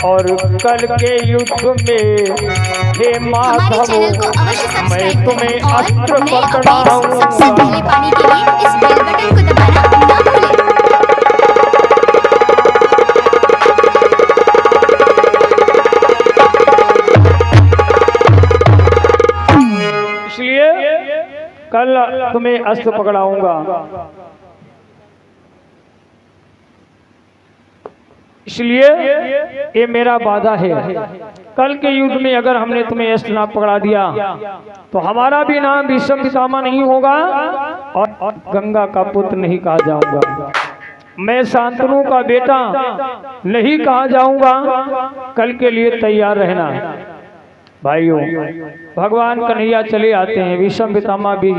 और कल के युद्ध में हे माधव मैं तुम्हें अस्त्र पकड़ाऊंगा। सबसे पहले पाने के लिए इस बेल बटन को दबाना ना भूलें। इसलिए कल तुम्हें अस्त्र पकड़ाऊंगा। इसलिए ये मेरा वादा है, कल के युद्ध में अगर हमने तुम्हें अस्त्र ना पकड़ा दिया तो हमारा भी नाम भीष्म पितामह नहीं होगा और गंगा का पुत्र नहीं कहा जाऊंगा, मैं शांतनु का बेटा नहीं कहा जाऊंगा। कल के लिए तैयार रहना। भाइयों, भगवान कन्हैया चले आते हैं, भीष्म पितामह भी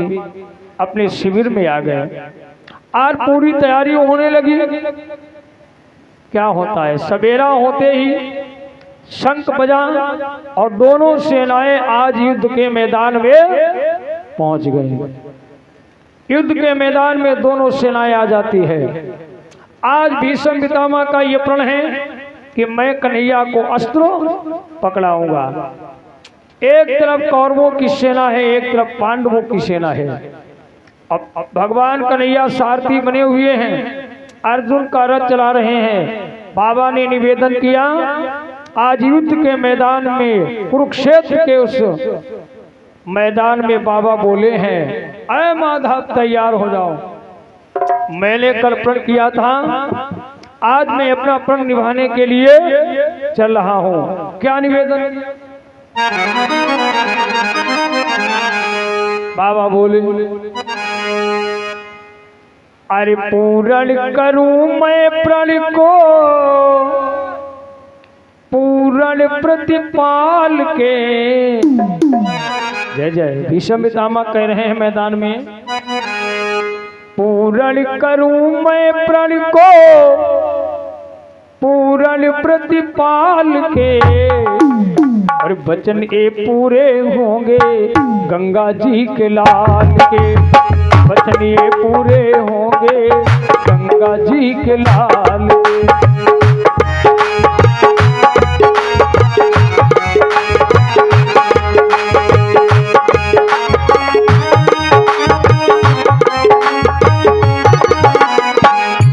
अपने शिविर में आ गए और पूरी तैयारी होने लगी। क्या होता है, सवेरा होते ही शंख बजा और दोनों सेनाएं आज युद्ध के मैदान में पहुंच गई। युद्ध के मैदान में दोनों सेनाएं आ जाती है। आज भीष्म पितामह का ये प्रण है कि मैं कन्हैया को अस्त्र पकड़ाऊंगा। एक तरफ कौरवों की सेना है, एक तरफ पांडवों की सेना है। अब भगवान कन्हैया सारथी बने हुए हैं, अर्जुन का रथ चला रहे हैं। बाबा ने निवेदन किया, आज युद्ध के मैदान में, कुरुक्षेत्र के उस मैदान में बाबा बोले हैं, अय माधव तैयार हो जाओ। मैंने कल प्रण किया था, आज मैं अपना प्रण निभाने के लिए चल रहा हूँ। क्या निवेदन? बाबा बोले, अरे पूर्ण करूं मैं प्रण को पूर्ण प्रतिपाल के। जय जय। भीष्म पितामह कह रहे हैं मैदान में, पूर्ण करूं मैं प्रण को पूर्ण प्रतिपाल के, और वचन ये पूरे होंगे गंगा जी के लाल के। वचन ये पूरे होंगे गंगा जी के लाल के।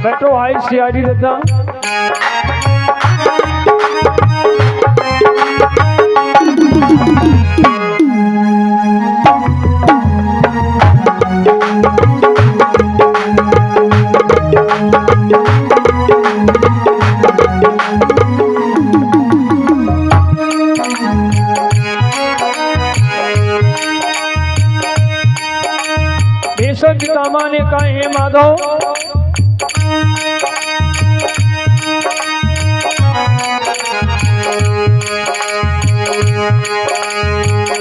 बैठो आई सियारी दादा। भीष्म पितामह ने कहा, हे माधव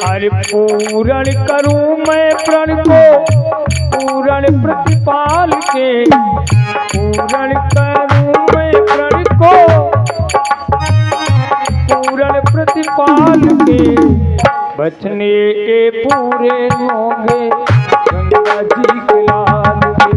अरे पूर्ण करूं मैं प्रण को पूर्ण प्रतिपाल के। पूर्ण करूं मैं प्रण को पूर्ण प्रतिपाल के, वचन ये पूरे होंगे गंगा जी के लाल के।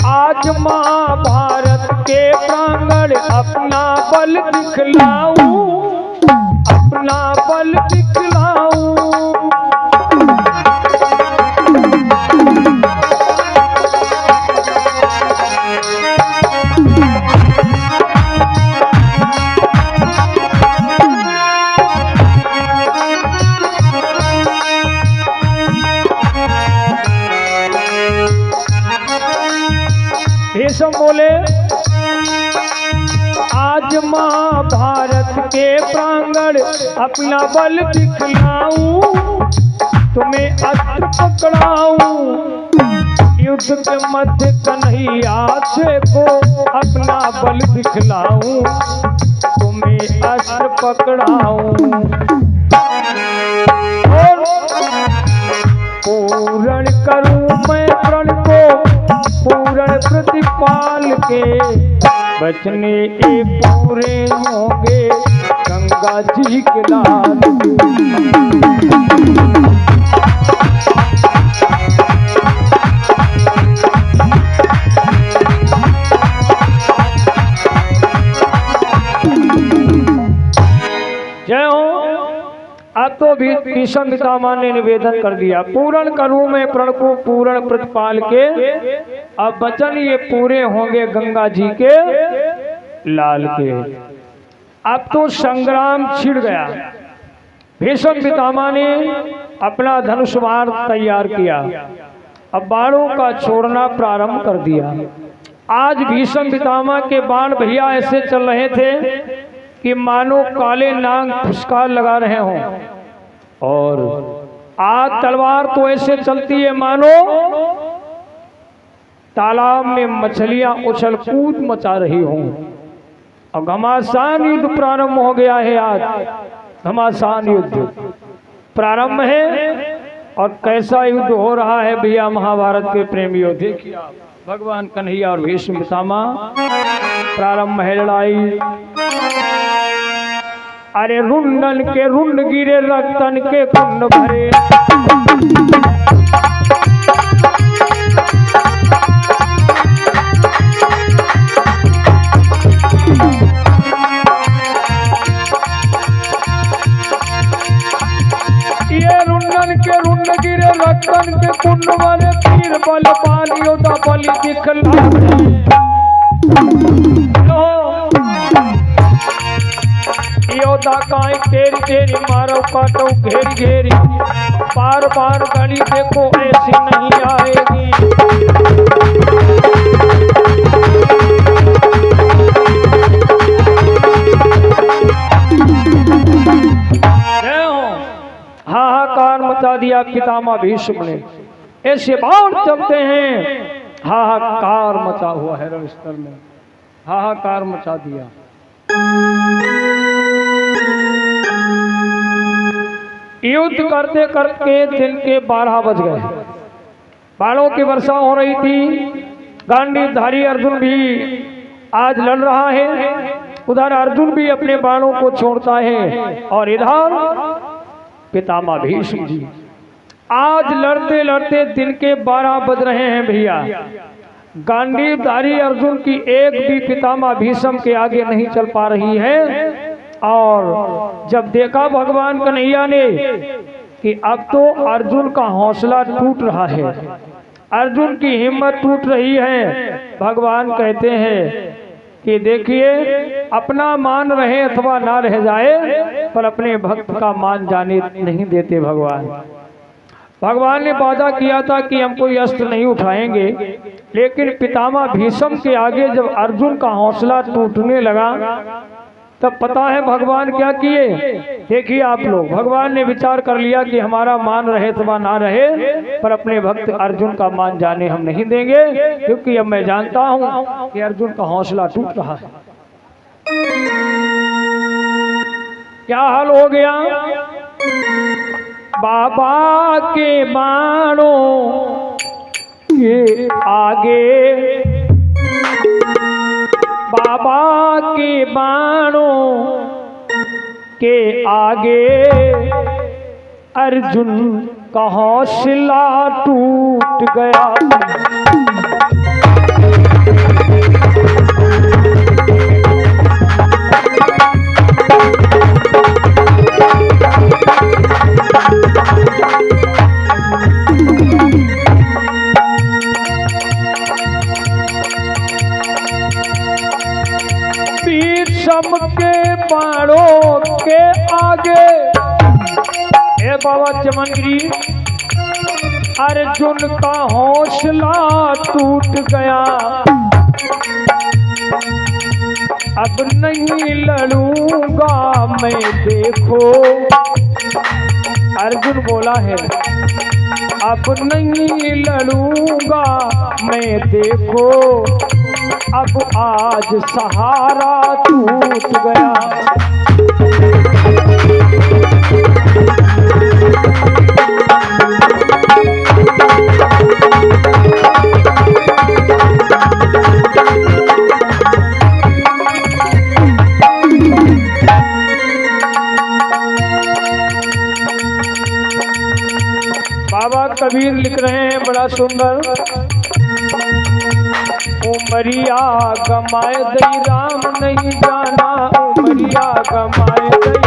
आज महाभारत के प्रांगण अपना बल दिखलाऊं, अपना बल दिखलाऊं। भीष्म बोले, आज महाभारत के प्रांगण अपना बल दिखलाऊं, तुम्हें अस्त्र पकड़ाऊं। युद्ध के मध्य कन्हैया को अपना बल दिखलाऊं, तुम्हें अस्त्र पकड़ाऊं। पूर्ण करूं मैं प्रण को पूर्ण प्रतिपाल पाल के बचने ये पूरे होंगे गंगा जी के लाल जय हो। अब तो भीष्म पितामह ने निवेदन कर दिया, पूर्ण करूं मैं प्रण को पूर्ण प्रतिपाल के, अब वचन ये पूरे होंगे गंगा जी के लाल के। अब तो संग्राम छिड़ गया। भीष्म पितामह ने अपना धनुष बाण तैयार किया, अब बाणों का छोड़ना प्रारंभ कर दिया। आज भीष्म पितामह के बाण भैया ऐसे चल रहे थे कि मानो काले नाग फुसकार लगा रहे हों, और आज तलवार तो ऐसे चलती है मानो तालाब में मछलियां उछल कूद मचा रही हों। और घमासान युद्ध प्रारंभ हो गया है। आज घमासान युद्ध प्रारंभ है, और कैसा युद्ध हो रहा है भैया महाभारत के प्रेमियों। देखिए भगवान कन्हैया और भीष्म पितामह, प्रारंभ है लड़ाई। अरे रुंडन के रुंड गिरे, रक्तन के कुंड भरे, ये रुंडन के रुंड गिरे, रक्तन के कुंड भरे, तीर बल पाली योदा बलि दिखला। योदा काई तेरी तेरी मारो काटो घेरी घेरी, बार बार गली देखो ऐसी नहीं आएगी। हाहाकार मचा दिया पितामह भीष्म ने। ऐसे बाण चलते हैं, हाहाकार मचा हुआ है रणस्थल में, हाहाकार मचा दिया। युद्ध करते करते दिन के 12 बज गए। बाणों की वर्षा हो रही थी। गांडीवधारी अर्जुन भी आज लड़ रहा है। उधर अर्जुन भी अपने बाणों को छोड़ता है, और इधर पितामह भीष्म जी आज लड़ते लड़ते दिन के 12 बज रहे हैं भैया। गांडीवधारी अर्जुन की एक भी पितामह भीष्म के आगे नहीं चल पा रही है। और जब देखा भगवान कन्हैया ने कि अब तो अर्जुन का हौसला टूट रहा है, अर्जुन की हिम्मत टूट रही है, भगवान कहते हैं कि देखिए अपना मान रहे अथवा ना रह जाए, पर अपने भक्त का मान जाने नहीं देते भगवान। भगवान ने वादा किया था कि हम कोई अस्त्र नहीं उठाएंगे, लेकिन पितामह भीष्म के आगे जब अर्जुन का हौसला टूटने लगा तब पता है भगवान क्या किए। देखिए आप लोग, भगवान ने विचार कर लिया कि हमारा मान रहे अथवा ना रहे, पर अपने भक्त अर्जुन का मान जाने हम नहीं देंगे, क्योंकि अब मैं जानता हूं कि अर्जुन का हौसला टूट रहा है। क्या हाल हो गया? बाबा के बाणों के आगे, बाबा के बाणों के आगे अर्जुन का हौसला टूट गया। भीष्म के बाणों के आगे हे बाबा चमनगिरी अर्जुन का हौसला टूट गया। अब नहीं लड़ूंगा मैं, देखो अर्जुन बोला है, अब नहीं लड़ूंगा मैं, देखो अब आज सहारा टूट गया। कबीर लिख रहे हैं बड़ा सुंदर। उमरिया गमाए दई राम नहीं जाना, उमरिया गमाए दई।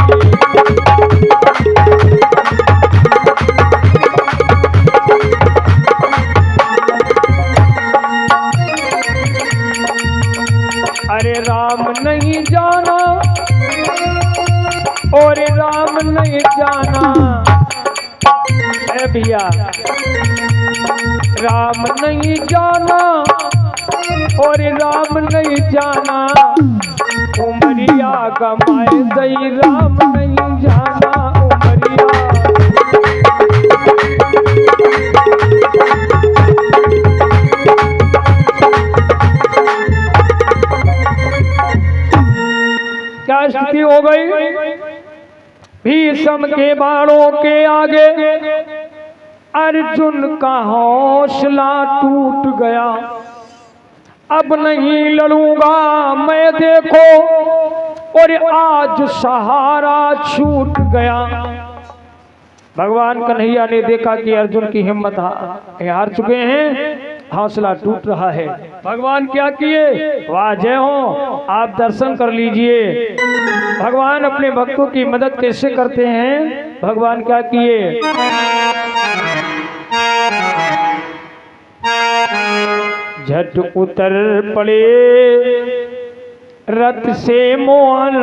अरे राम नहीं जाना और राम नहीं जाना है भैया, राम नहीं जाना और राम नहीं जाना, उमरिया गमाए दई राम नहीं जाना, उमरिया। क्या स्थिति हो गई? भीष्म के बाणों के आगे अर्जुन का हौसला टूट गया। अब नहीं लड़ूंगा मैं देखो, और आज सहारा छूट गया। भगवान कन्हैया ने देखा कि अर्जुन की हिम्मत हार चुके हैं, हौसला टूट रहा है। भगवान क्या किए? वाह जय हो, आप दर्शन कर लीजिए भगवान अपने भक्तों की मदद कैसे करते हैं। भगवान क्या किए? झट उतर पड़े रथ से मोहन,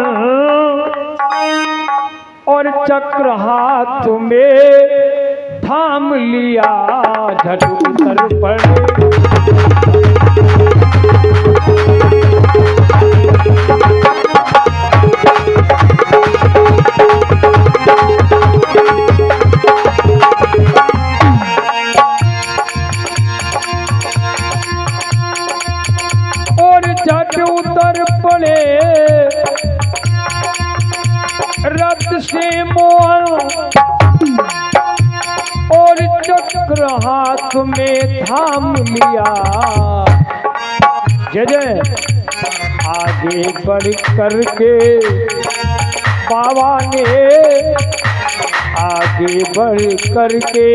और चक्र हाथ में थाम लिया। झट उतर पड़े और झट उतर पड़े रथ से मोहन, और चक्र हाथ में थाम लिया। जय जय। आगे बढ़ करके बाबा ने, आगे बढ़ करके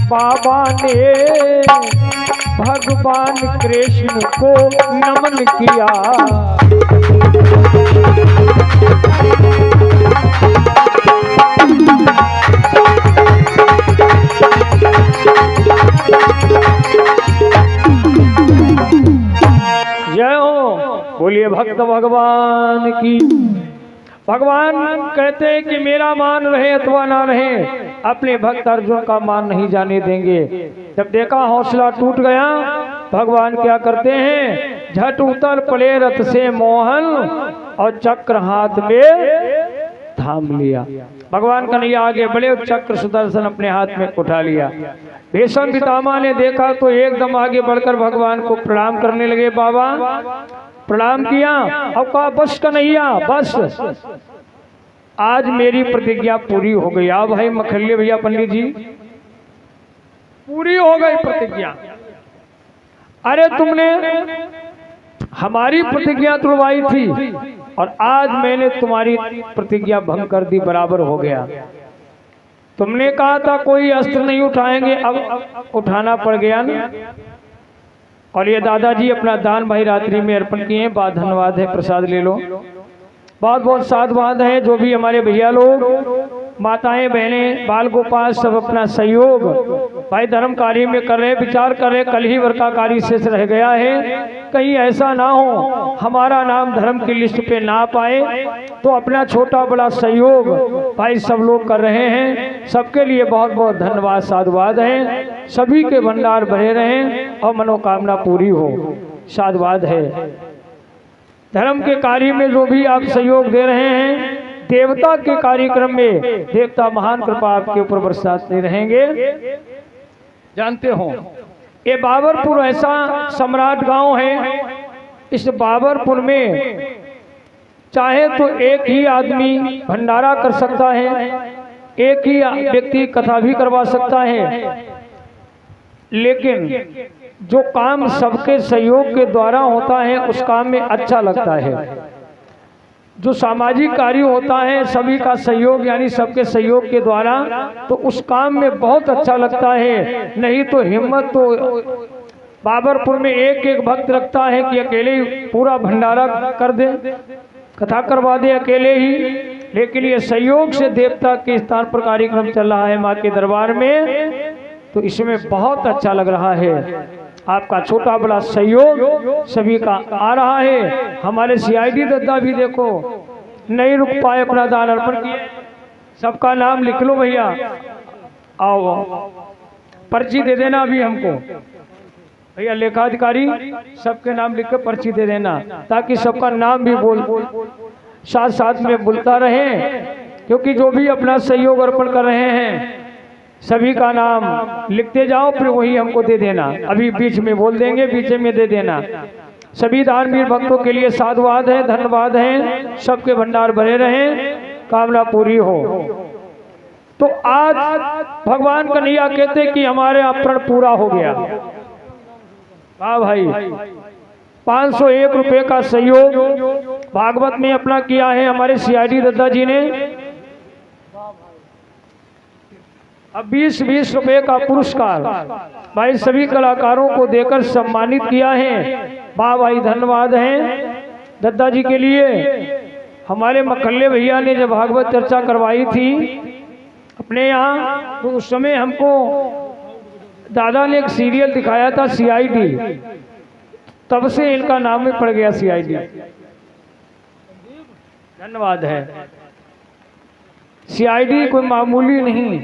बाबा ने भगवान कृष्ण को नमन किया। जय हो, बोलिए भक्त भगवान की। भगवान कहते हैं कि मेरा मान रहे अथवा ना रहे, अपने भक्त अर्जुन का मान नहीं जाने देंगे। जब देखा हौसला टूट गया, भगवान क्या करते हैं? झट उतर पड़े रथ से मोहन, और चक्र हाथ में थाम लिया। भगवान कन्हैया आगे बढ़े और चक्र सुदर्शन अपने हाथ में उठा लिया। भीष्म पितामह ने देखा तो एकदम आगे बढ़कर भगवान को प्रणाम करने लगे। बाबा प्रणाम किया और कहा बस कन्हैया बस, आज मेरी प्रतिज्ञा पूरी हो गई। आप भाई मखल्ले भैया पंडित जी, पूरी हो गई प्रतिज्ञा। अरे तुमने हमारी प्रतिज्ञा तोड़वाई थी और आज मैंने तुम्हारी प्रतिज्ञा भंग कर दी, बराबर हो गया। तुमने कहा था कोई अस्त्र नहीं उठाएंगे, अब उठाना पड़ गया ना। और ये दादाजी अपना दान भाई रात्रि में अर्पण किए हैं, बहुत धन्यवाद है, प्रसाद ले लो। बहुत बहुत साधुवाद है जो भी हमारे भैया लोग, माताएं बहनें, बाल गोपाल सब अपना सहयोग भाई धर्म कार्य में कर रहे, विचार कर रहे। कल ही वर्षा कार्य शेष रह गया है, कहीं ऐसा ना हो हमारा नाम धर्म की लिस्ट पे ना पाए, तो अपना छोटा बड़ा सहयोग भाई सब लोग कर रहे हैं। सबके लिए बहुत बहुत धन्यवाद साधुवाद है। सभी के भंडार भरे रहें और मनोकामना पूरी हो, साधुवाद है। धर्म के कार्य में जो भी आप सहयोग दे रहे हैं, देवता के कार्यक्रम में देवता महान कृपा आपके ऊपर बरसाते रहेंगे। जानते हो ये बाबरपुर ऐसा सम्राट गांव है, इस बाबरपुर में चाहे तो एक ही आदमी भंडारा कर सकता है, एक ही व्यक्ति कथा भी करवा सकता है, लेकिन जो काम सबके सहयोग के द्वारा होता है उस काम में अच्छा लगता है। जो सामाजिक कार्य होता है सभी का सहयोग यानी सबके सहयोग के द्वारा, तो उस काम में बहुत अच्छा लगता है। नहीं तो हिम्मत तो बाबरपुर में एक एक भक्त रखता है कि अकेले ही पूरा भंडारा कर दे, कथा करवा दे अकेले ही, लेकिन ये सहयोग से देवता के स्थान पर कार्यक्रम चल रहा है माँ के दरबार में, तो इसमें बहुत अच्छा लग रहा है। आपका छोटा बड़ा सहयोग सभी का आ रहा है। हमारे सीआईडी दद्दा भी देखो नहीं रुक पाए, अपना दान अर्पण किए। सबका नाम लिख लो भैया, आओ पर्ची दे देना अभी हमको भैया, लेखाधिकारी सबके नाम लिख कर पर्ची दे देना, ताकि सबका नाम भी बोल साथ साथ में बोलता रहे, क्योंकि जो भी अपना सहयोग अर्पण कर रहे हैं सभी का नाम लिखते जाओ, फिर वही हमको दे देना। अभी बीच में बोल देंगे, बीच में दे देना। सभी दानवीर भक्तों के लिए साधुवाद है, धन्यवाद है, सबके भंडार भरे रहें, कामना पूरी हो। तो आज भगवान कन्हैया कहते कि हमारे प्रण पूरा हो गया। हाँ भाई, 501 रुपए का सहयोग भागवत में अपना किया है हमारे सीआईडी दद्दा जी ने। अब 20-20 रुपए का पुरस्कार भाई सभी कलाकारों को देकर सम्मानित किया है। वाह भाई, धन्यवाद है दद्दा जी के लिए। हमारे मखल्ले भैया ने जब भागवत चर्चा करवाई थी अपने यहाँ, तो उस समय हमको दादा ने एक सीरियल दिखाया था सीआईडी, तब से इनका नाम में पड़ गया सीआईडी। धन्यवाद है। सीआईडी कोई मामूली नहीं।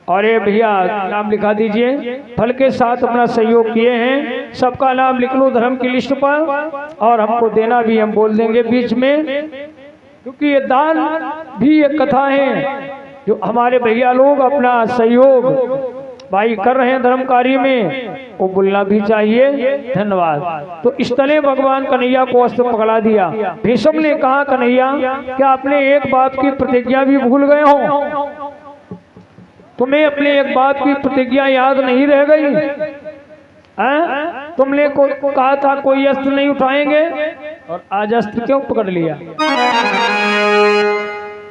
और ये भैया नाम लिखा दीजिए, फल के साथ अपना सहयोग किए हैं। सबका नाम लिख लो धर्म की लिस्ट पर, और हमको देना भी हम बोल देंगे बीच में, क्योंकि ये दान भी एक कथा है जो हमारे भैया लोग अपना सहयोग भाई कर रहे हैं धर्म कार्य में, वो बोलना भी चाहिए। धन्यवाद। तो इस तरह भगवान कन्हैया को अस्त्र पकड़ा दिया। भीष्म ने कहा, कन्हैया क्या आपने एक बात की प्रतिज्ञा भी भूल गए हो? तुम्हें अपने एक बात की प्रतिज्ञा याद नहीं रह गई? तुमने कहा था कोई अस्त्र नहीं उठाएंगे, और आज अस्त्र क्यों पकड़ लिया?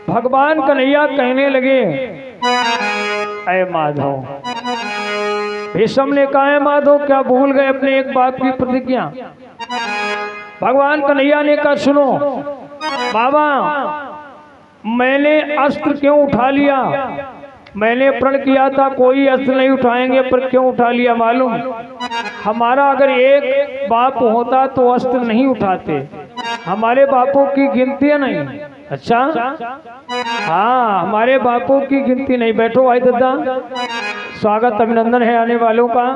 भगवान कन्हैया कहने लगे, अय माधव। भीष्म ने कहा, माधव क्या भूल गए अपने एक बात की प्रतिज्ञा? भगवान कन्हैया ने कहा, सुनो बाबा, मैंने अस्त्र क्यों उठा लिया? मैंने प्रण किया था कोई अस्त्र नहीं उठाएंगे, पर क्यों उठा लिया मालूम? हमारा अगर एक बाप होता तो अस्त्र नहीं उठाते। हमारे बापों की गिनती नहीं। अच्छा, हाँ, हमारे बापों की गिनती नहीं। बैठो भाई दादा, स्वागत अभिनंदन है आने वालों का।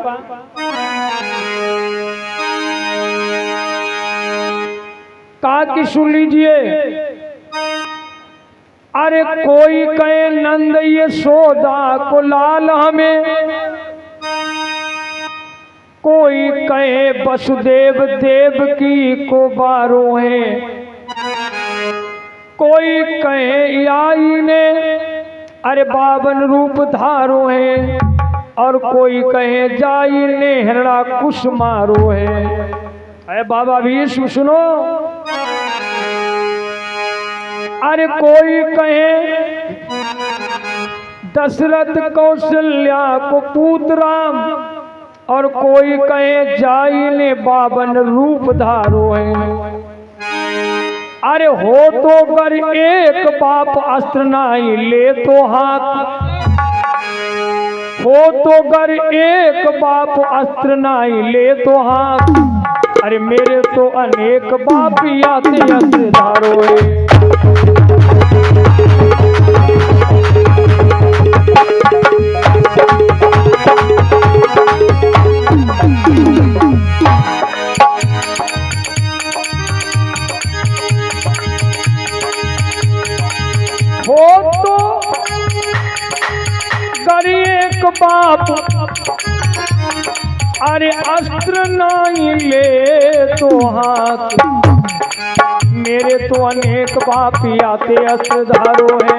कहा कि सुन लीजिए, अरे कोई कहे नंद यशोदा को लाल हमें, कोई कहे वसुदेव देवकी को बारो है, कोई कहे आई ने अरे 52 रूप धारो है, और कोई कहे जाई ने हिरणा कुश मारो है। अरे बाबा भीष्म सुनो, अरे कोई कहे दशरथ कौशल्या को पुत्र राम, और कोई कहे जाई ने 52 रूप धारो है। अरे हो तो कर एक बाप अस्त्र नहीं ले तो हाथ, हो तो कर एक बाप अस्त्र नहीं ले तो हाथ, अरे मेरे तो अनेक बाप आते अस्त्र धारो है। हो तो कर एक बाप अरे अस्त्र नहीं ले तो हाथ, मेरे तो अनेक बाप आते अस्त्र धारो है।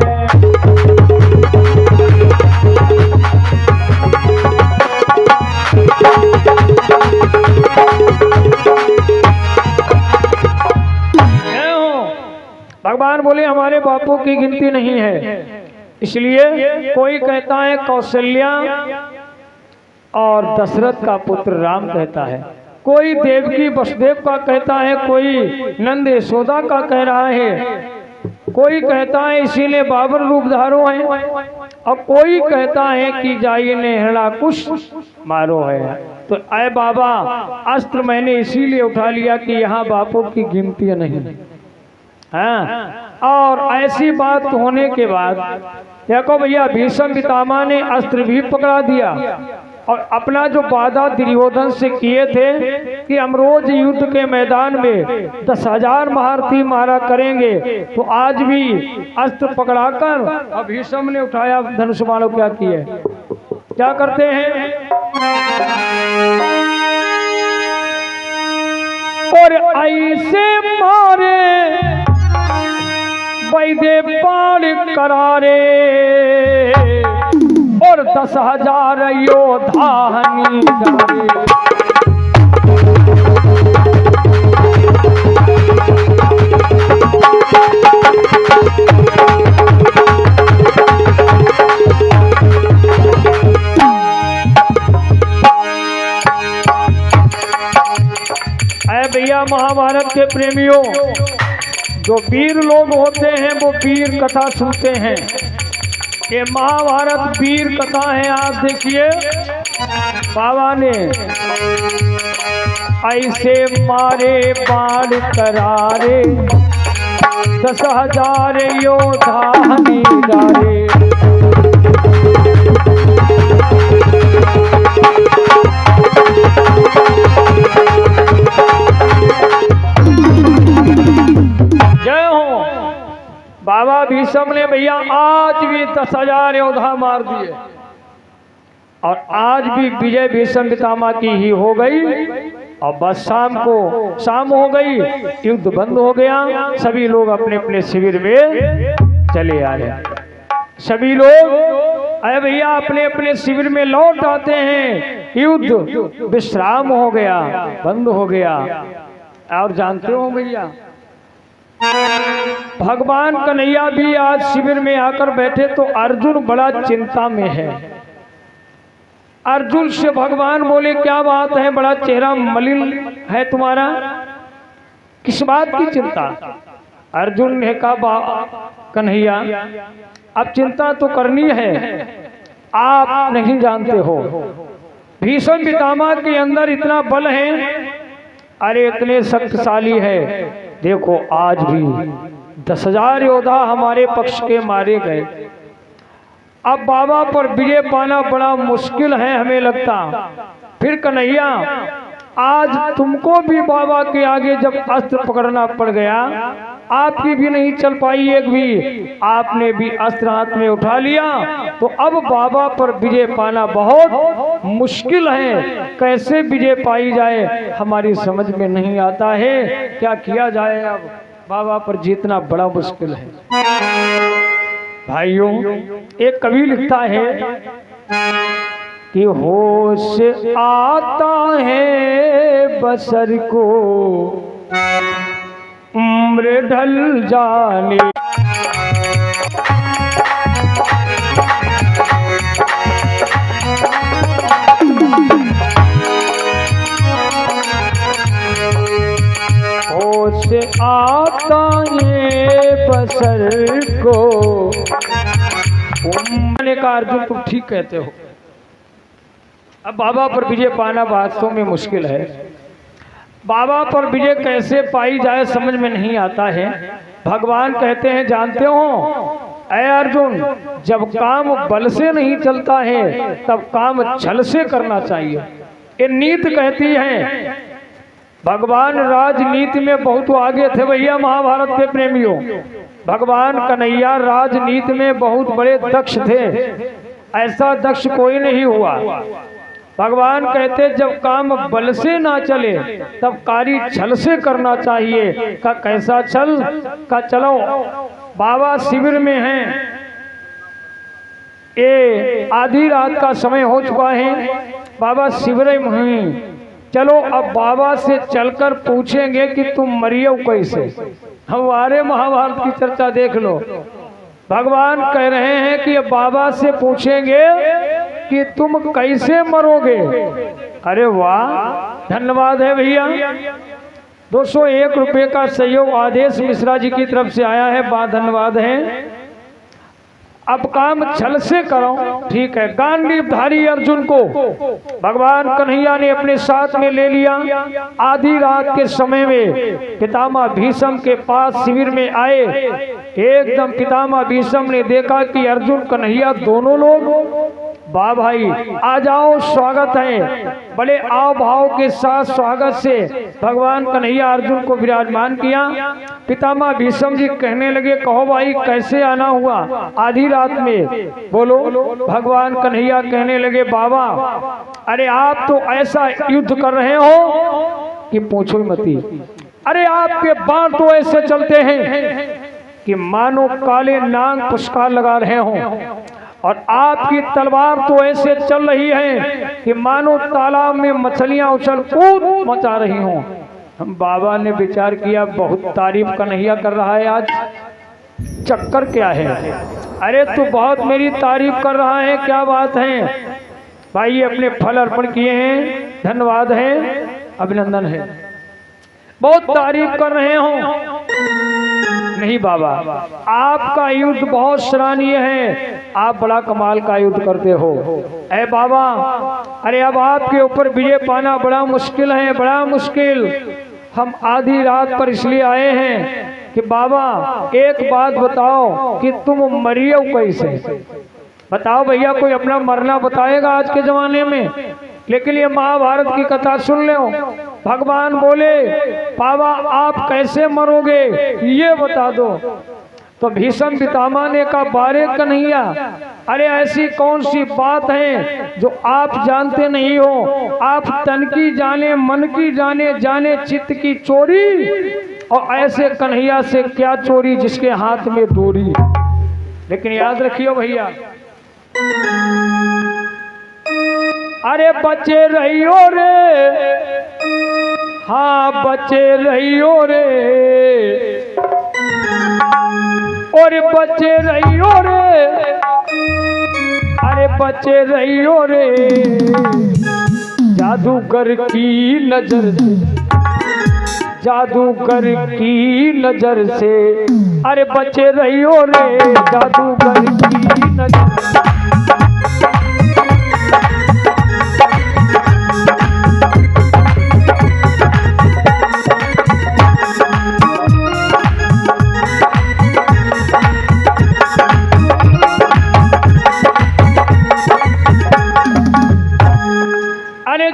भगवान बोले हमारे बापों की गिनती नहीं है, इसलिए कोई कहता है कौशल्या और दशरथ का पुत्र राम कहता है, कोई देवकी वसुदेव का कहता है, कोई नंद यशोदा का कह रहा है, कोई कहता है इसीलिए बाबर रूप धारो है, और कोई कहता है कि जाइए ने हिरणाकुश मारो है। तो अय बाबा अस्त्र मैंने इसीलिए उठा लिया कि यहाँ बापों की गिनती नहीं है। हाँ, और ऐसी बात होने के बाद देखो भैया भीष्म पितामह ने अस्त्र भी पकड़ा दिया और अपना जो वादा दुर्योधन से किए थे कि हम रोज युद्ध के मैदान में 10,000 महारथी मारा करेंगे, तो आज भी अस्त्र पकड़ाकर भीष्म ने उठाया धनुष बाण। क्या किए, क्या करते हैं, और ऐसे मारे वैदे बाण करारे और 10,000 योद्धा हनी जारे। भैया महाभारत के प्रेमियों, जो वीर लोग होते हैं वो वीर कथा सुनते हैं। ये महाभारत वीर कथा है। आप देखिए बाबा ने ऐसे मारे बाण करारे 10,000 योद्धा हनी जारे। जय हो। बाबा भीष्म ने भैया आज भी 10,000 योद्धा मार दिए और आज भी विजय भीष्म पितामह की ही हो गई। और बस शाम हो गई, युद्ध बंद हो गया, सभी लोग अपने अपने शिविर में चले आए। सभी लोग अरे भैया अपने अपने शिविर में लौट आते हैं, युद्ध विश्राम हो गया, बंद हो गया। और जानते हो भैया भगवान कन्हैया भी आज शिविर में आकर बैठे तो अर्जुन बड़ा चिंता में है। अर्जुन से भगवान बोले क्या बात है, बड़ा चेहरा मलिन है तुम्हारा, किस बात की चिंता। अर्जुन ने कहा कन्हैया अब चिंता तो करनी है, आप नहीं जानते हो भीष्म पितामह के अंदर इतना बल है, अरे इतने शक्तिशाली है। देखो आज भी 10,000 योद्धा हमारे पक्ष के मारे गए। अब बाबा पर विजय पाना बड़ा मुश्किल है हमें लगता। फिर कन्हैया आज तुमको भी बाबा के आगे जब अस्त्र पकड़ना पड़ गया, आपकी भी नहीं चल पाई एक भी, आपने भी अस्त्र हाथ में उठा लिया, तो अब बाबा पर विजय पाना बहुत मुश्किल है। कैसे विजय पाई जाए हमारी समझ में नहीं आता है, क्या किया जाए। अब बाबा पर जीतना बड़ा मुश्किल है। भाइयों एक कवि लिखता है कि होश आता है बसर को उम्र ढल जाने। होश आता है बसर को उम्र का। अर्जुन तुम ठीक कहते हो, अब बाबा पर विजय पाना वास्तव में मुश्किल है। बाबा पर विजय कैसे पाई जाए समझ में नहीं आता है। भगवान कहते हैं जानते हो ऐ अर्जुन, जब काम बल से नहीं चलता है तब काम छल से करना चाहिए। ये नीति कहती है। भगवान राजनीति में बहुत आगे थे भैया महाभारत के प्रेमियों। भगवान कन्हैया राजनीति में बहुत बड़े दक्ष थे, ऐसा दक्ष कोई नहीं हुआ। भगवान कहते जब काम बल से ना चले तब कार्य छल से करना चाहिए। का कैसा छल, का चलो बाबा शिविर में हैं, ये आधी रात का समय हो चुका है, बाबा शिविर में चलो अब बाबा से चलकर पूछेंगे कि तुम मरियो कैसे। हमारे महाभारत की चर्चा देख लो, भगवान कह रहे हैं कि बाबा से पूछेंगे कि तुम कैसे मरोगे। अरे वाह, धन्यवाद है भैया। 201 रुपए का सहयोग आदेश मिश्रा जी की तरफ से आया है, बहुत धन्यवाद है। अब काम छल से करो, ठीक है। गांडीवधारी अर्जुन को भगवान कन्हैया ने अपने साथ में ले लिया। आधी रात के समय में पितामह भीष्म के पास शिविर में आए। एकदम पितामह भीष्म ने देखा कि अर्जुन कन्हैया दोनों लोग, वाह भाई आ जाओ, स्वागत है। बड़े आव भाव के साथ स्वागत से भगवान कन्हैया अर्जुन को विराजमान किया। पितामह भीष्म जी कहने लगे, कहो भाई कैसे आना हुआ आधी रात में, बोलो। भगवान कन्हैया कहने लगे, बाबा अरे आप तो ऐसा युद्ध कर रहे हो कि पूछो मती। अरे आपके बाण तो ऐसे चलते हैं कि मानो काले नाग पुष्कार लगा रहे हों, और आपकी तलवार तो ऐसे चल रही है कि मानो तालाब में मछलियां उछल कूद मचा रही हों। हम बाबा ने विचार किया, बहुत तारीफ कन्हैया कर रहा है आज, चक्कर क्या है। अरे तू बहुत मेरी तारीफ कर रहा है, क्या बात है। भाई ये अपने फल अर्पण किए हैं, धन्यवाद है, अभिनंदन है। बहुत तारीफ कर रहे हो। नहीं बाबा, आपका युद्ध बहुत सराहनीय है, आप बड़ा कमाल का युद्ध करते हो। ऐ बाबा, अरे अब आपके ऊपर विजय पाना बड़ा मुश्किल है, बड़ा मुश्किल। हम आधी रात पर इसलिए आए हैं कि बाबा एक बात बताओ कि तुम मरियो कैसे। बताओ भैया, कोई अपना मरना बताएगा आज के जमाने में। लेकिन ये महाभारत की कथा सुन लो, भगवान बोले बाबा आप कैसे मरोगे ये बता दो। तो भीष्म पितामह ने कहा, बारे कन्हैया अरे ऐसी कौन सी बात है जो आप जानते नहीं हो। आप तन की जाने, मन की जाने, जाने चित्त की चोरी, और ऐसे कन्हैया से क्या चोरी जिसके हाथ में डोरी। लेकिन याद रखियो भैया, अरे बचे रहियो रे, हाँ बचे रहियो रे, और बचे रहियो रे, अरे बचे रहियो रे, जादूगर की नजर से, जादूगर की नजर से, अरे बचे रहियो रे, जादूगर की नजर।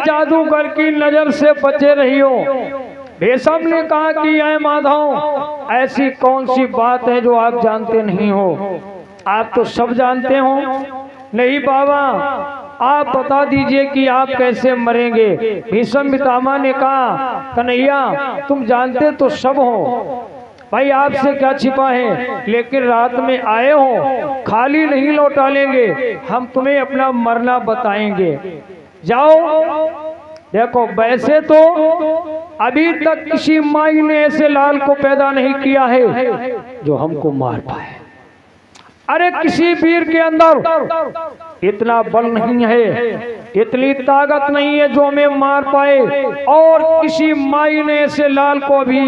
जादूगर की नजर से बचे रहियो। भीष्म ने कहा कि ऐ माधव ऐसी कौन सी बात है जो आप जानते नहीं हो। आप तो सब जानते हो। नहीं बाबा आप बता दीजिए कि आप कैसे मरेंगे। भीष्म पितामह ने कहा, कन्हैया तुम जानते तो सब हो भाई, आपसे क्या छिपा है। लेकिन रात में आए हो, खाली नहीं लौटा लेंगे, हम तुम्हें अपना मरना बताएंगे। जाओ। देखो वैसे तो अभी तक किसी माई ने ऐसे लाल को पैदा नहीं किया है जो हमको मार पाए। अरे किसी वीर के अंदर इतना बल नहीं है, इतनी ताकत नहीं है जो हमें मार पाए, और किसी माई ने ऐसे लाल को अभी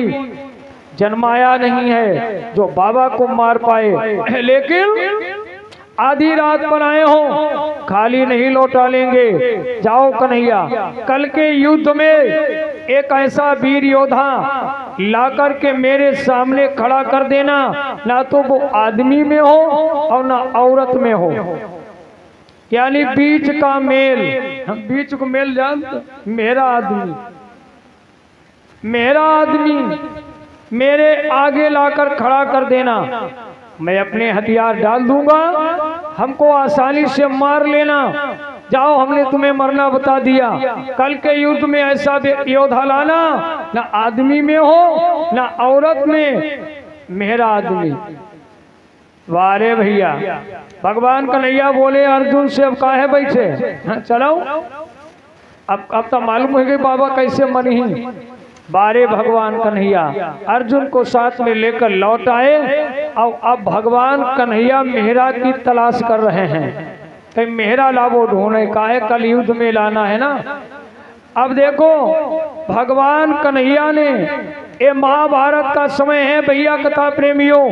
जन्माया नहीं है जो बाबा को मार पाए। लेकिन आधी रात पर आए हो, खाली नहीं लौटा लेंगे। जाओ कन्हैया, कल के युद्ध में एक ऐसा वीर योद्धा ला करके मेरे सामने खड़ा कर देना, ना तो वो आदमी में हो और ना औरत में हो, यानी बीच का मेल। हम बीच को मेल जानते, मेरा आदमी, मेरा आदमी मेरे आगे लाकर खड़ा कर देना, मैं अपने हथियार डाल दूंगा, हमको आसानी से मार लेना। जाओ हमने तुम्हें मरना बता दिया। कल के युद्ध में ऐसा योद्धा लाना, ना आदमी में हो ना औरत में, मेरा आदमी। वारे भैया, भगवान कन्हैया बोले अर्जुन से अब काहे बैठे, चलो अब तो मालूम है कि बाबा कैसे मनी बारे भगवान कन्हैया अर्जुन को साथ में लेकर लौट आए और अब भगवान कन्हैया मेहरा की तलाश कर रहे हैं। कहीं मेहरा लाभो ढूंढने का है, कल युद्ध में लाना है ना। अब देखो भगवान कन्हैया ने, ये महाभारत का समय है भैया कथा प्रेमियों,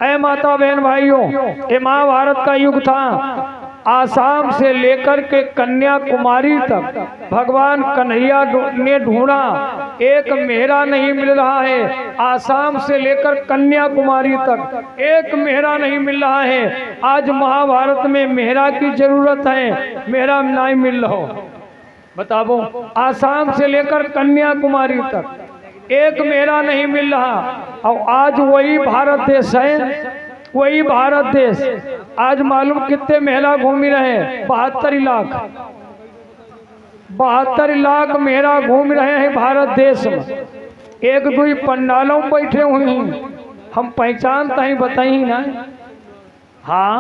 ऐ माता बहन भाइयों, ये महाभारत का युग था। आसाम से लेकर के कन्याकुमारी तक भगवान कन्हैया ने ढूंढा, एक मेहरा नहीं मिल रहा है। आसाम से लेकर कन्याकुमारी तक एक मेहरा नहीं मिल रहा है। आज महाभारत में मेहरा की जरूरत है, मेहरा नहीं मिल रहा। बताओ, आसाम से लेकर कन्याकुमारी तक एक मेहरा नहीं मिल रहा। और आज वही भारत देश है, वही भारत देश आज मालूम कितने मेहरा घूम रहे हैं, 72 लाख 72 लाख मेहरा घूम रहे हैं भारत देश में। एक दो पंडालों में बैठे हुए हैं, हम पहचानता ही बताई ना। हाँ,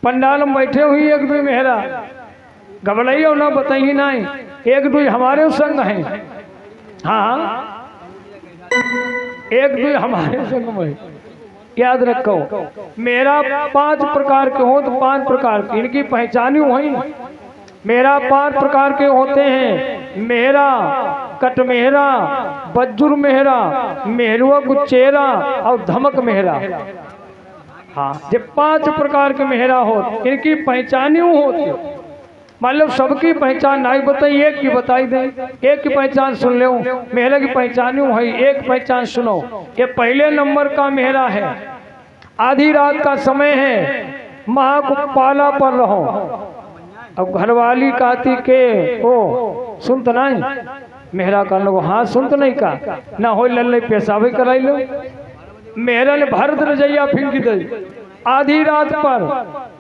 पंडाल में बैठे हुई एक दो मेहरा, घबराइयो ना, बताई नहीं, एक दो हमारे संग हैं। हाँ, एक दो हमारे संग में। याद रखो, मेरा 5 प्रकार के हो तो 5 प्रकार की इनकी पहचानी हुई। मेरा 5 प्रकार के होते हैं, मेहरा, कटमेहरा, बज्जुर मेहरा, मेहरुआ गुच्चेरा और धमक मेहरा। हाँ, जब 5 प्रकार के मेहरा हो इनकी पहचानी होती। मतलब सबकी पहचान नहीं बताई, एक की बताई दे, एक की पहचान सुन लो। मेहरा की पहचान है, एक पहचान सुनो। ये पहले नंबर का मेहरा है। आधी रात का समय है, माँ को पाला पर रहो। अब घरवाली कहती के ओ सुन तो नहीं, मेहरा कर लो। हाँ सुन तो नहीं का ना हो, लल्ले पेशाबे कराई लो। मेहरा ने भरत रजैया फिंक दी आधी रात पर।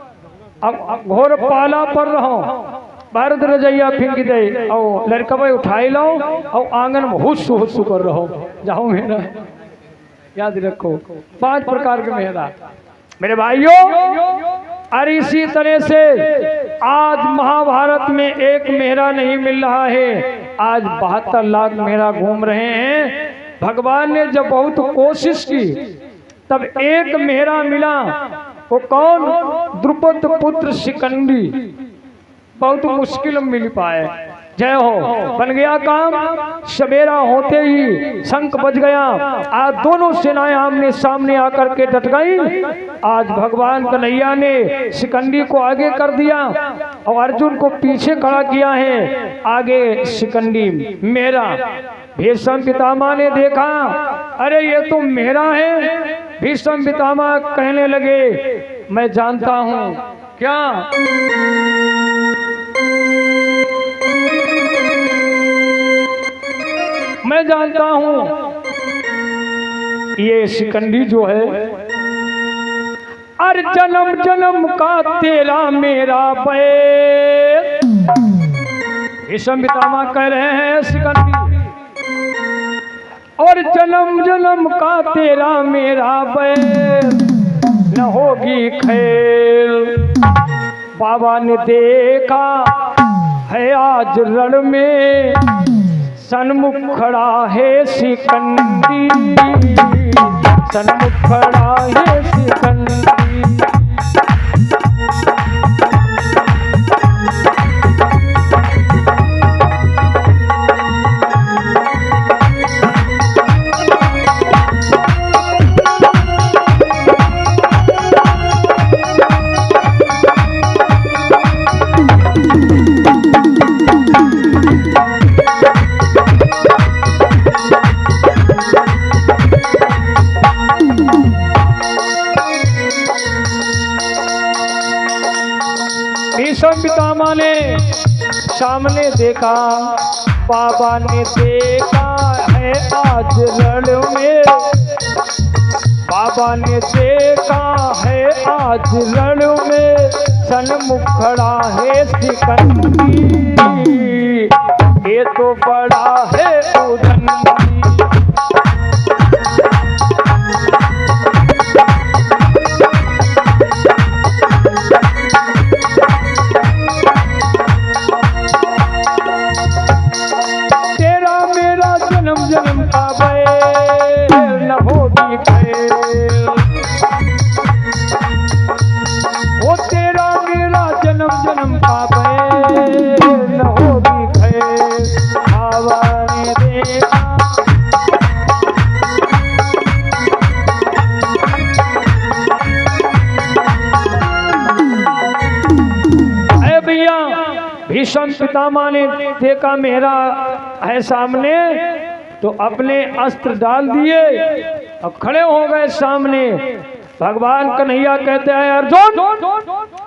अब घोर पाला पर रहो, भारत रजैया फिंक दे और लड़का भाई उठाई लो और आंगन में हुस्सु हुस्सु कर रहो। जाओ मेरा, याद रखो 5 प्रकार के मेहरा मेरे भाइयों। और इसी तरह से आज महाभारत में एक मेहरा नहीं मिल रहा है, आज 72 लाख मेहरा घूम रहे हैं। भगवान ने जब बहुत कोशिश की तब एक मेहरा मिला। वो कौन? द्रुपद पुत्र शिखंडी। बहुत मुश्किल में मिल पाए। जय हो, बन गया काम। सवेरा होते ही शंख बज गया। आज दोनों सेनाएं आमने सामने आकर के डट गई। आज भगवान कन्हैया ने शिखंडी को आगे कर दिया और अर्जुन को पीछे खड़ा किया है। आगे शिखंडी मेरा। भीष्म पितामह ने देखा, अरे ये तो मेरा है। भीष्म पितामह कहने लगे, मैं जानता हूं। क्या? मैं जानता हूं ये शिखंडी जो है, अरे जन्म जन्म का तेरा मेरा बैर। भीष्म पितामह कह रहे हैं शिखंडी, और जन्म जन्म का तेरा मेरा बैर, न होगी खैर। बाबा ने देखा है आज रण में, सन्मुख खड़ा है शिखंडी, सन्मुख खड़ा है शिखंडी। भीष्म पितामह ने सामने देखा, बाबा ने देखा है आज रण में, बाबा ने देखा है आज रण में, सन्मुख खड़ा है शिखंडी, ये तो बड़ा है उदंडी। जन्म जन्म का बैर न होगी खैर। वो तेरा मेरा जन्म जन्म का बैर न होगी खैर। बाबा ने देखा भीष्म पितामह ने देखा मेरा है सामने, तो अपने अस्त्र डाल दिए और खड़े हो गए सामने। भगवान कन्हैया कहते हैं अर्जुन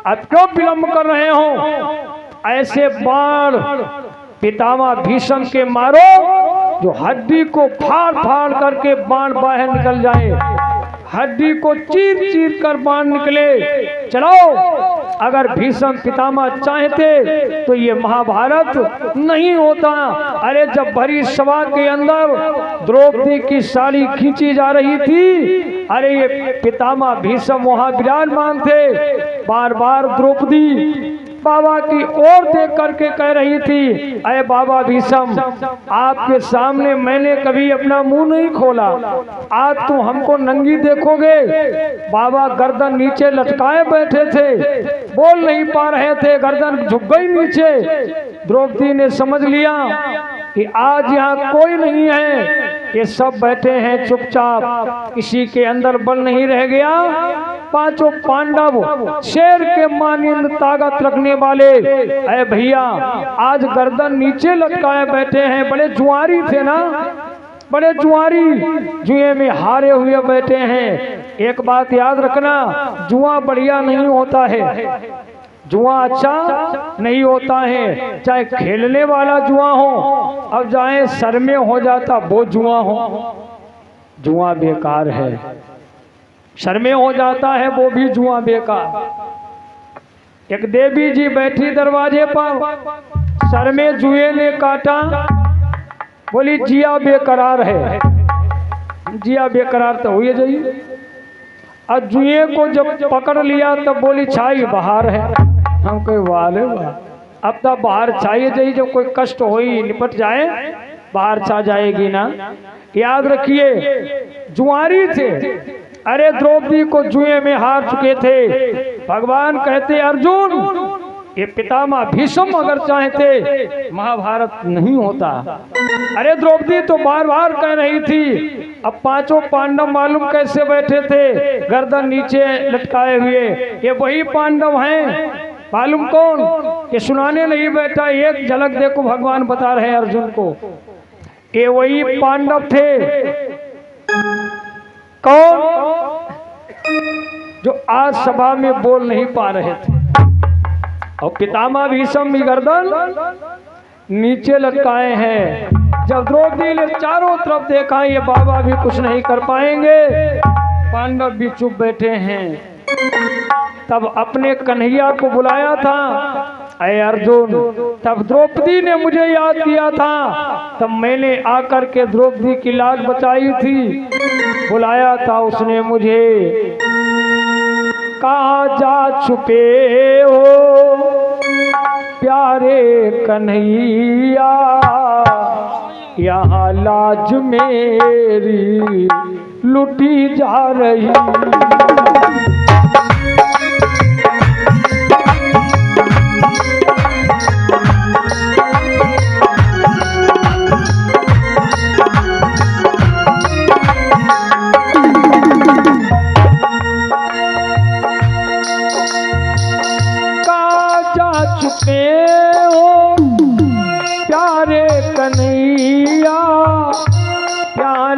अब क्यों विलंब कर रहे हो, ऐसे बाण पितामह भीष्म के मारो जो हड्डी को फाड़ फाड़ करके बाण बाहर निकल जाए, हड्डी को चीर चीर कर बाण निकले। चलाओ, अगर भीष्म पितामह चाहते तो ये महाभारत नहीं होता। अरे जब भरी सभा के अंदर द्रौपदी की साड़ी खींची जा रही थी, अरे ये पितामह भीष्म वहां विराजमान थे। बार बार द्रौपदी बाबा की ओर देख करके कह रही थी, अरे बाबा भीष्म आपके सामने मैंने कभी अपना मुंह नहीं खोला, आज तुम हमको नंगी देखोगे। बाबा गर्दन नीचे लटकाए बैठे थे, बोल नहीं पा रहे थे, गर्दन झुक गई नीचे। द्रौपदी ने समझ लिया कि आज यहाँ कोई नहीं है, ये सब बैठे हैं चुपचाप, किसी के अंदर बल नहीं रह गया। पांचों पांडव शेर के मानिंद ताकत रखने वाले, अरे भैया आज गर्दन नीचे लटकाए बैठे हैं, बड़े जुआरी थे ना, बड़े जुआरी जुए में हारे हुए बैठे हैं। एक बात याद रखना, जुआ बढ़िया नहीं होता है, जुआ अच्छा नहीं होता है, चाहे खेलने वाला जुआ हो, अब जाए सर में हो जाता वो जुआ हो, जुआ बेकार है। सर में हो जाता है वो भी जुआ बेकार। एक देवी जी बैठी दरवाजे पर, सर में जुए ने काटा, बोली जिया बेकरार है। जिया बेकरार तो हुई जाइए, और जुए को जब पकड़ लिया तब बोली छाई बाहर है। हम कोई वाले वाह, अब तब बाहर चाहिए जाइए, जब कोई कष्ट हो ही निपट जाए बाहर छा जाएगी ना। याद रखिए जुआरी थे, अरे द्रौपदी को जुए में हार चुके थे। भगवान कहते अर्जुन ये पितामह भीष्म अगर चाहते महाभारत नहीं होता। अरे द्रौपदी तो बार बार कह रही थी, अब पांचों पांडव मालूम कैसे बैठे थे गर्दन नीचे लटकाए हुए, ये वही पांडव हैं। मालूम कौन, ये सुनाने नहीं बैठा, एक झलक देखो भगवान बता रहे हैं अर्जुन को, ये वही पांडव थे। कौन, जो आज सभा में बोल नहीं पा रहे थे, और पितामह भीष्म भी गर्दन नीचे लटकाए हैं। जब द्रौपदी ने चारों तरफ देखा ये बाबा भी कुछ नहीं कर पाएंगे, पांडव भी चुप बैठे हैं, तब अपने कन्हैया को बुलाया था, अरे अर्जुन तब द्रौपदी ने मुझे याद किया था, तब मैंने आकर के द्रौपदी की लाज बचाई थी, बुलाया था उसने मुझे। कहाँ जा छुपे हो प्यारे कन्हैया, यहाँ लाज मेरी लुटी जा रही।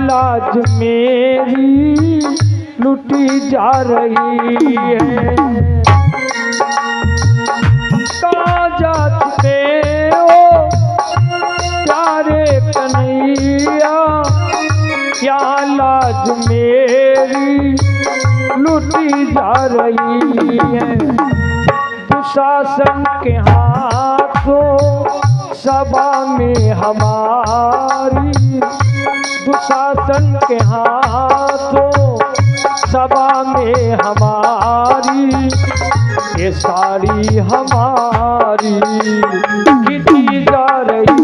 लाज मेरी लुटी जा रही है। कहाँ जाते हो प्यारे कन्हैया, यहाँ लाज मेरी लुटी जा रही है। दुशासन के हाथों सभा में हमारी, दुशासन के हाथों सभा में हमारी, ये सारी हमारी खींची जा रही।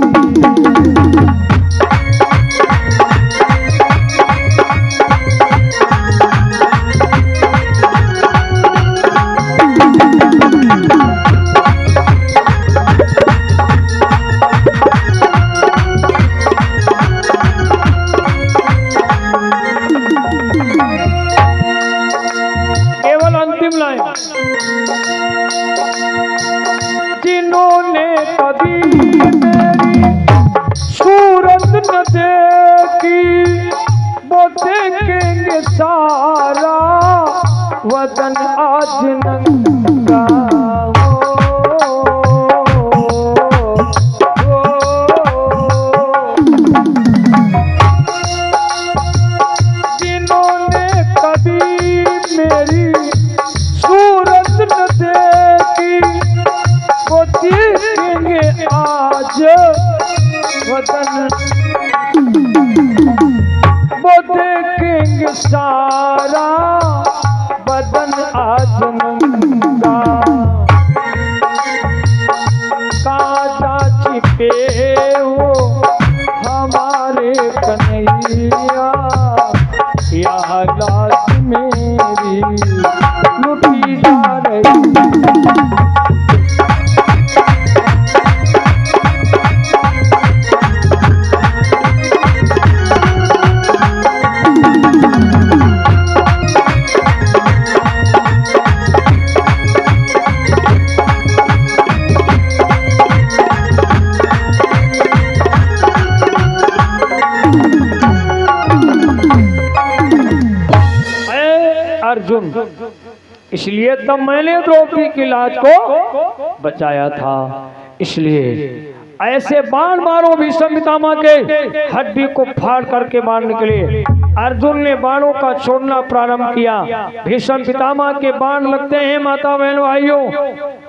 बदन आज नंगा जिन्होंने कभी मेरी सूरत न देखी वो देखेंगे आज बदन, वो देखेंगे सारा बदन आज नंगा। काजा छिपे हो हमारे कन्हैया, या लाज मेरी लुटी जा रही। अर्जुन, इसलिए तब मैंने द्रौपदी की लाज को बचाया था। इसलिए ऐसे बाण मारो भीष्म पितामह के हड्डी को फाड़ करके बाण निकले। अर्जुन ने बाणों का छोड़ना प्रारंभ किया। भीष्म पितामह के बाण लगते हैं माता बहन भाइयों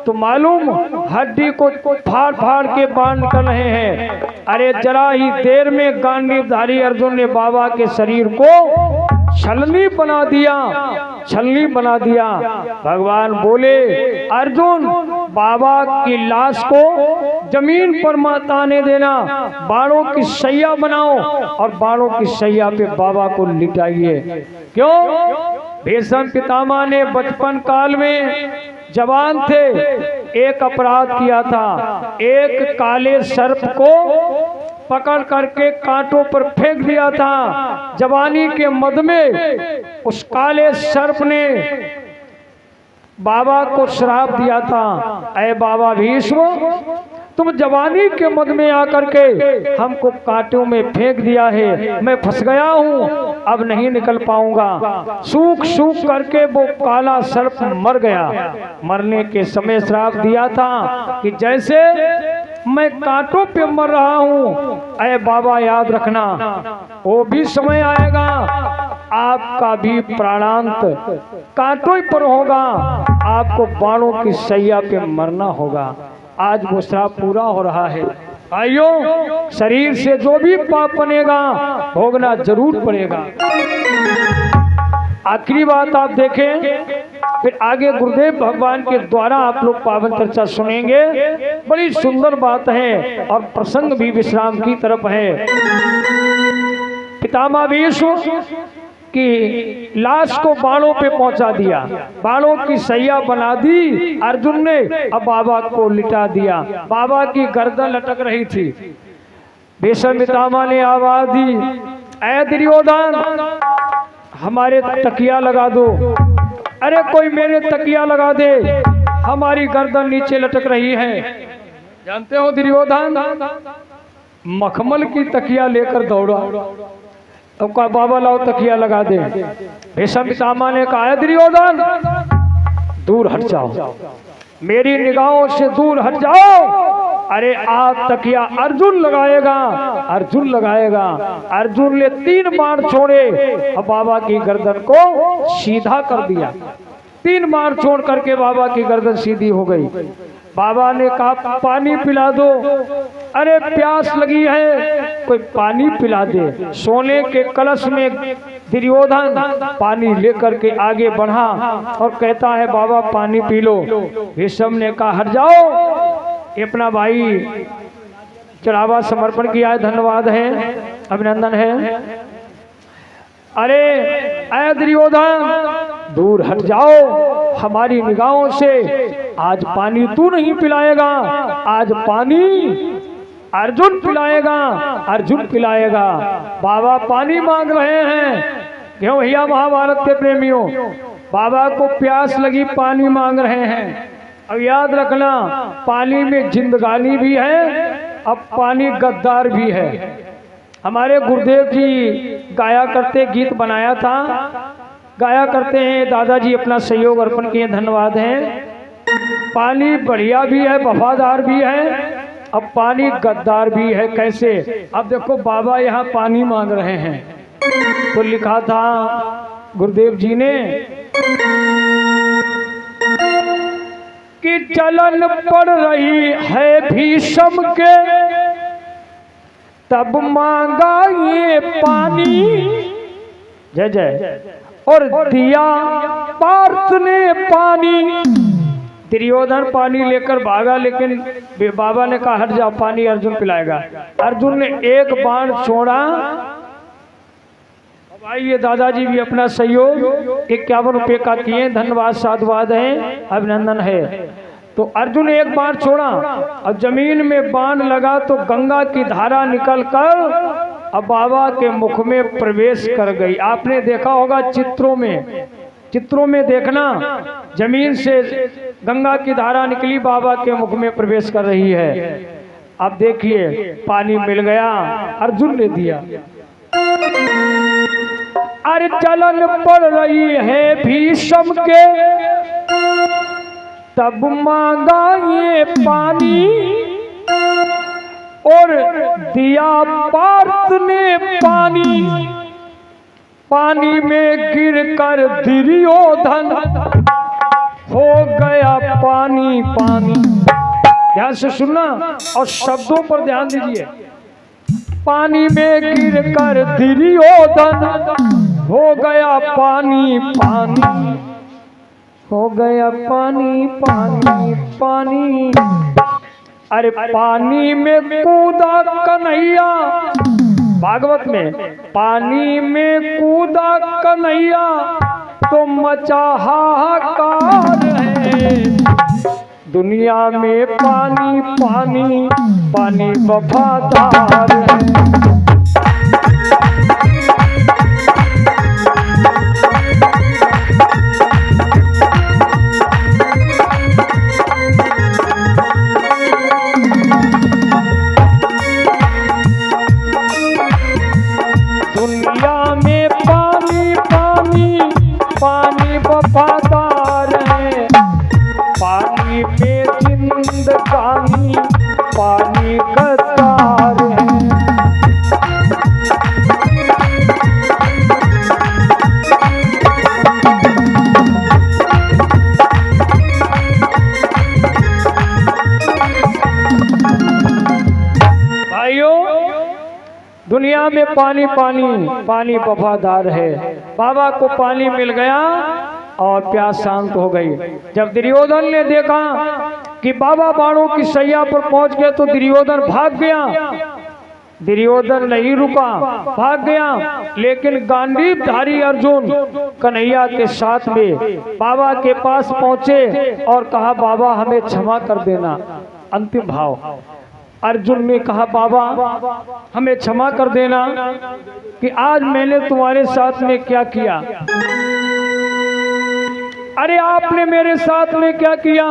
तो मालूम हड्डी को फाड़ फाड़ के बाण निकल रहे हैं। अरे जरा ही देर में गांडीवधारी अर्जुन ने बाबा के शरीर को छलनी बना दिया, छलनी बना दिया। भगवान बोले अर्जुन बाबा की लाश को जमीन पर मत आने देना, बाणों की सैया बनाओ और बाणों की सैया पे बाबा को लिटाइए। क्यों? भीष्म पितामह ने बचपन काल में जवान थे, एक अपराध किया था। एक काले सर्प को पकड़ करके कांटों पर फेंक दिया था। जवानी के मद में उस काले सर्प ने बाबा को श्राप दिया था, ऐ बाबा भीष्म तुम जवानी के मद में आकर के हमको कांटों में फेंक दिया है, मैं फंस गया हूँ, अब नहीं निकल पाऊंगा। सूख सूख करके वो काला सर्प मर गया। मरने के समय श्राप दिया था कि जैसे मैं कांटों पे मर रहा हूँ, ऐ बाबा याद रखना वो भी समय आएगा आपका भी प्राणांत कांटों पर होगा, आपको बाणों की सैया पे मरना होगा। आज वो श्राप पूरा हो रहा है। भाइयों शरीर से जो भी पाप बनेगा भोगना जरूर पड़ेगा। आखिरी बात आप देखें, फिर आगे गुरुदेव भगवान के द्वारा आप लोग पावन चर्चा सुनेंगे। बड़ी सुंदर बात है और प्रसंग भी विश्राम की तरफ है। पितामह भीष्म की लाश को बाणों पे पहुंचा दिया, बाणों की सैया बना दी अर्जुन ने। अब बाबा को लिटा दिया, बाबा की गर्दन लटक रही थी। भीष्म पितामह ने आवाज दी, ऐ दुर्योधन हमारे तकिया लगा दो। अरे कोई मेरे तकिया लगा दे, हमारी गर्दन नीचे लटक रही है। जानते हो दुर्योधन मखमल की तकिया लेकर दौड़ा, तो कहा बाबा लाओ तकिया लगा दे। भीष्म पितामह ने कहा दुर्योधन दूर हट जाओ, मेरी निगाहों से दूर हट जाओ। अरे आप तकिया अर्जुन लगाएगा, अर्जुन लगाएगा। अर्जुन ने 3 बाण छोड़े और बाबा की गर्दन को सीधा कर दिया। 3 बाण छोड़ करके बाबा की गर्दन सीधी हो गई। बाबा ने कहा पानी पिला दो। अरे प्यास लगी है, कोई पानी पिला दे। सोने के कलश में दुर्योधन पानी लेकर के आगे बढ़ा और कहता है बाबा पानी पी लो। भीष्म ने कहा हट जाओ, अपना भाई चढ़ावा समर्पण किया है, धन्यवाद है, अभिनंदन है। अरे ऐ दुर्योधन दूर हट जाओ, हमारी निगाहों से आज पानी तू नहीं पिलाएगा, आज पानी अर्जुन पिलाएगा, अर्जुन पिलाएगा। बाबा पानी मांग रहे हैं। क्यों भैया महाभारत के प्रेमियों, बाबा को प्यास लगी पानी मांग रहे हैं। अब याद रखना पानी में जिंदगानी भी है, अब पानी गद्दार भी है। हमारे गुरुदेव जी गाया करते गीत बनाया था, गाया करते हैं, दादाजी अपना सहयोग अर्पण किए, धन्यवाद है। पानी बढ़िया भी है, वफादार भी है, अब पानी गद्दार भी है। कैसे? अब देखो बाबा यहाँ पानी मांग रहे हैं, तो लिखा था गुरुदेव जी ने कि चलन पड़ रही है भीषम के, तब मांगा ये पानी, जय जय, और दिया पार्थ ने पानी। दुर्योधन पानी लेकर भागा, लेकिन बाबा ने कहा हट जाओ, पानी अर्जुन पिलाएगा। अर्जुन ने एक बाण छोड़ा। आइए दादाजी भी अपना सहयोग 51 रुपये का किए, धन्यवाद, साधुवाद है, अभिनंदन है। तो अर्जुन ने एक बाण छोड़ा और जमीन में बाण लगा तो गंगा की धारा निकलकर अब बाबा के मुख में प्रवेश कर गई। आपने देखा होगा चित्रों में देखना, जमीन से गंगा की धारा निकली, बाबा के मुख में प्रवेश कर रही है। अब देखिए पानी मिल गया, अर्जुन ने दिया। अरे चलन पड़ रही है भीषम के, तब मांगा ये पानी, और दिया पार्थ ने पानी। पानी में गिरकर दुर्योधन हो गया पानी पानी। ध्यान से सुनना और शब्दों पर ध्यान दीजिए। पानी में गिरकर दुर्योधन हो गया पानी पानी, हो गया पानी पानी पानी। अरे पानी में कूदा कन्हैया, भागवत में, पानी में कूदा कन्हैया तो मचा हाहाकार है। दुनिया में पानी पानी पानी वफादार है। दुनिया में पानी पानी पानी वफादार है। पानी में जिंदगानी पानी गद्दार है। भाइयों, दुनिया में पानी पानी पानी वफादार है। बाबा को पानी मिल गया और प्यास शांत हो गई। जब दुर्योधन ने देखा कि बाबा बाणों की सैया पर पहुंच गए तो दुर्योधन भाग गया। दुर्योधन नहीं रुका, भाग गया, लेकिन गांडीवधारी अर्जुन कन्हैया के साथ में बाबा के पास पहुंचे और कहा बाबा हमें क्षमा कर देना। अंतिम भाव, अर्जुन ने कहा बाबा हमें क्षमा कर देना कि आज मैंने तुम्हारे साथ में क्या किया। अरे आपने मेरे साथ में क्या किया?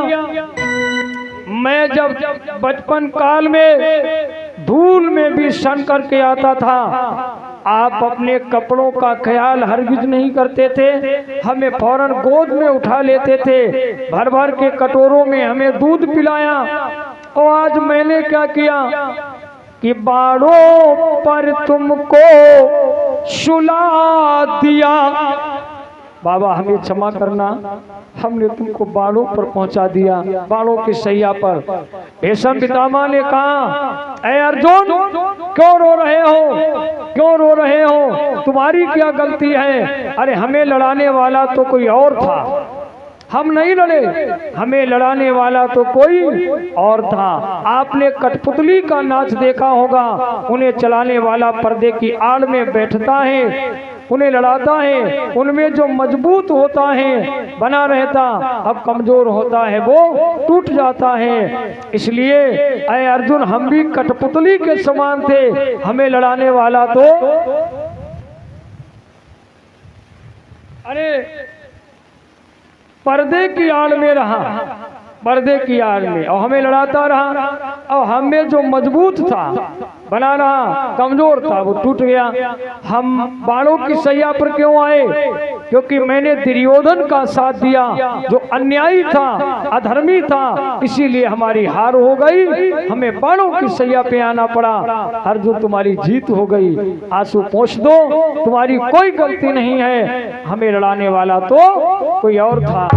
मैं जब बचपन काल में धूल में भी सन करके आता था, आप अपने कपड़ों का ख्याल हरगिज नहीं करते थे, हमें फौरन गोद में उठा लेते थे, भर भर के कटोरों में हमें दूध पिलाया। और आज मैंने क्या किया कि बाणों पर तुमको सुला दिया। बाबा हमें क्षमा करना, हमने तुमको बाणों पर पहुंचा दिया, बाणों की सैया पर। भीष्म पितामह ने कहा ऐ अर्जुन क्यों रो रहे हो, क्यों रो रहे हो, तुम्हारी क्या गलती है? अरे हमें लड़ाने वाला तो कोई और था, हम नहीं लड़े, हमें लड़ाने वाला तो कोई और था। आपने कठपुतली का नाच देखा होगा, उन्हें चलाने वाला पर्दे की आड़ में बैठता है, उन्हें लड़ाता है, उनमें जो मजबूत होता है बना रहता, अब कमजोर होता है वो टूट जाता है। इसलिए ऐ अर्जुन हम भी कठपुतली के समान थे, हमें लड़ाने वाला तो अरे पर्दे की आड़ में रहा, पर्दे की आड़ में, और हमें लड़ाता रहा, और हमें जो मजबूत था बना रहा, कमजोर था वो टूट गया। हम बाणों की सैया पर क्यों आए? क्योंकि मैंने दुर्योधन का साथ दिया जो अन्यायी था, अधर्मी था, इसीलिए हमारी हार हो गई, हमें बाणों की सैया पे आना पड़ा। अर्जुन तुम्हारी जीत हो गई, आंसू पोंछ दो, तुम्हारी कोई गलती नहीं है, हमें लड़ाने वाला तो कोई और था।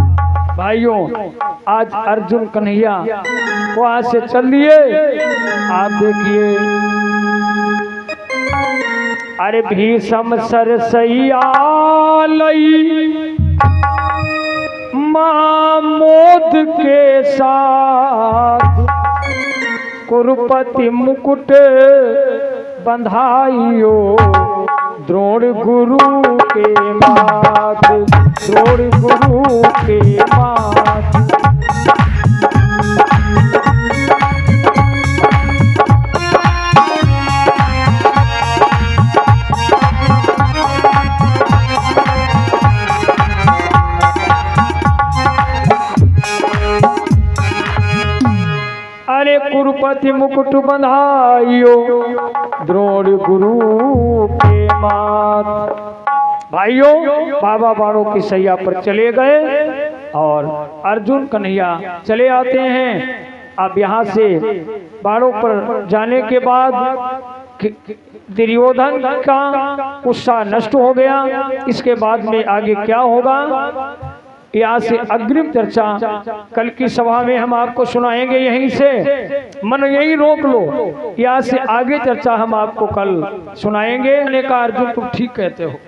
भाइयों, आज अर्जुन कन्हैया वहां से चल लिए। आप देखिए, अरे भीषम सरसैया लई मामोद के साथ, कुरुपति मुकुट बंधाइयो द्रोण गुरु के माथ, द्रोण गुरु के माथ। अरे कुरुपति मुकुट बंधाइयो द्रोण गुरु के माथ। भाइयों, बाबा बाणों की सैया पर चले गए और अर्जुन कन्हैया चले आते हैं। अब यहाँ से बाणों पर जाने के बाद दुर्योधन का उत्साह नष्ट हो गया। इसके बाद में आगे क्या होगा, यहाँ से अग्रिम चर्चा कल की सभा में हम आपको सुनाएंगे। यहीं से मन यही रोक लो, यहाँ से आगे चर्चा हम आपको कल सुनाएंगे। ने कहा अर्जुन तुम ठीक कहते हो।